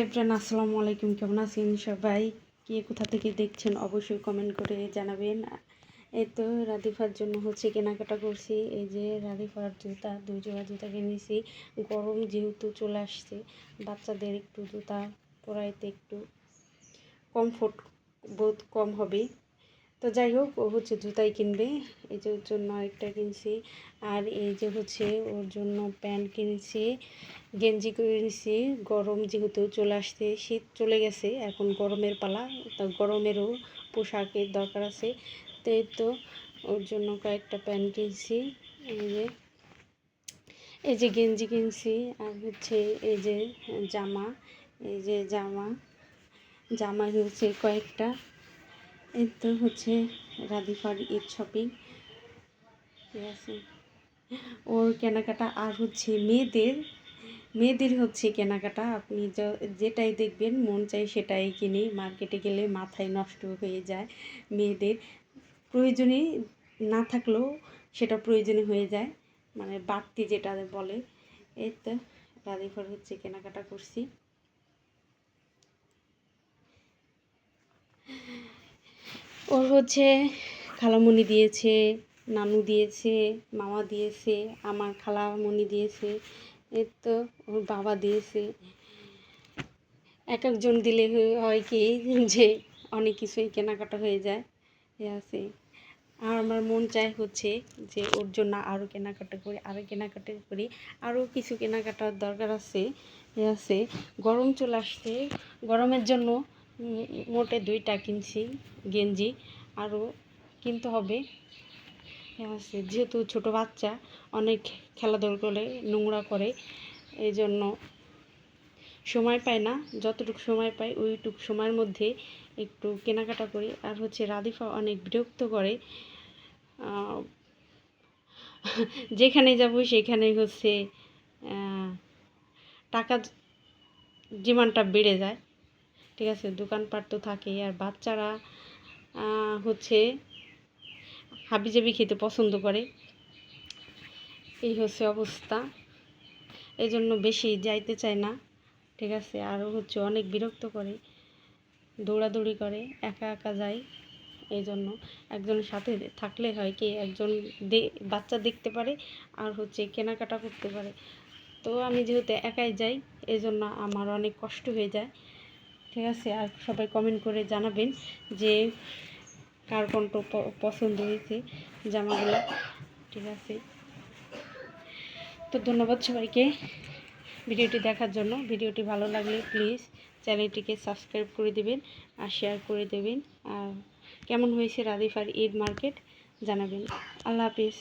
Everyone আসসালামু আলাইকুম, কেমন আছেন সবাই? কে কোথা থেকে দেখছেন অবশ্যই কমেন্ট করে জানাবেন। এই তো রাধিফার জন্য কেনাকাটা করছি। এই যে রাধিফার জুতা, 2 জোড়া জুতা কিনেছি। গরম যেহেতু চলে আসছে, বাচ্চাদের একটু জুতা পরাইতে একটু কমফোর্ট বোধ কম হবে। তো যাই হোক, ও জুতাই কিনবে। এই যে ওর জন্য একটা কিনছি, আর এই যে ওর জন্য প্যান্ট কিনেছি, গেঞ্জি কিনেছি। গরম যেহেতু চলে আসছে, শীত চলে গেছে, এখন গরমের পালা, তো গরমেরও পোশাকের দরকার আছে। তো এই তো ওর জন্য কয়েকটা প্যান্ট কিনছি। এই যে গেঞ্জি কিনছি, আর এই যে জামা, এই যে জামা কয়েকটা। এই তো রাধিফার ঈদ শপিং, ঠিক আছে। ওর কেনাকাটা, আর মেয়েদের কেনাকাটা। আপনি যেটাই দেখবেন মন চাই সেটাই কিনি। মার্কেটে গেলে মাথায় নষ্ট হয়ে যায়। মেয়েদের প্রয়োজনে না থাকলেও সেটা প্রয়োজনে হয়ে যায়, মানে বাড়তি যেটা বলে। এই তো রাধিফার কেনাকাটা করছি। ওর খালামণি দিয়েছে, নানু দিয়েছে, মামা দিয়েছে, আমার খালামণি দিয়েছে, এই তো ওর বাবা দিয়েছে। এক একজন দিলে হয় কি যে অনেক কিছুই কেনাকাটা হয়ে যায়, ঠিক আছে। আর আমার মন চায় যে ওর জন্য আরও কেনাকাটা করি, আরও কিছু কেনাকাটার দরকার আছে, ঠিক আছে। গরম চলে আসছে, গরমের জন্য মোটে 2টা কিনছি গেঞ্জি, আরও কিনতে হবে, ঠিক আছে। যেহেতু ছোটো বাচ্চা অনেক খেলাধুলা করে, নোংরা করে, এই জন্য সময় পায় না। যতটুকু সময় পাই ওইটুকু সময়ের মধ্যে একটু কেনাকাটা করি। আর রাধিফা অনেক বিরক্ত করে, যেখানে যাব সেখানে টাকা ডিমান্ডটা বেড়ে যায়, ঠিক আছে। দোকানপাট তো থাকেই, আর বাচ্চারা হাবিজাবি খেতে পছন্দ করে, এই অবস্থা। এই জন্য বেশি যাইতে চায় না, ঠিক আছে। আরও অনেক বিরক্ত করে, দৌড়াদৌড়ি করে, একা একা যায়। এই জন্য একজনের সাথে থাকলে হয় কি, একজন বাচ্চা দেখতে পারে আর কেনাকাটা করতে পারে। তো আমি যেহেতু একাই যাই, এই জন্য আমার অনেক কষ্ট হয়ে যায়, ঠিক আছে। আর সবাই কমেন্ট করে জানাবেন যে কার কোনটা পছন্দ হয়েছে জামাগুলো, ঠিক আছে। তো ধন্যবাদ সবাইকে ভিডিওটি দেখার জন্য। ভিডিওটি ভালো লাগলে প্লিজ চ্যানেলটিকে সাবস্ক্রাইব করে দেবেন আর শেয়ার করে দেবেন। আর কেমন হয়েছে রাধিফার ঈদ মার্কেট জানাবেন। আল্লাহ হাফিজ।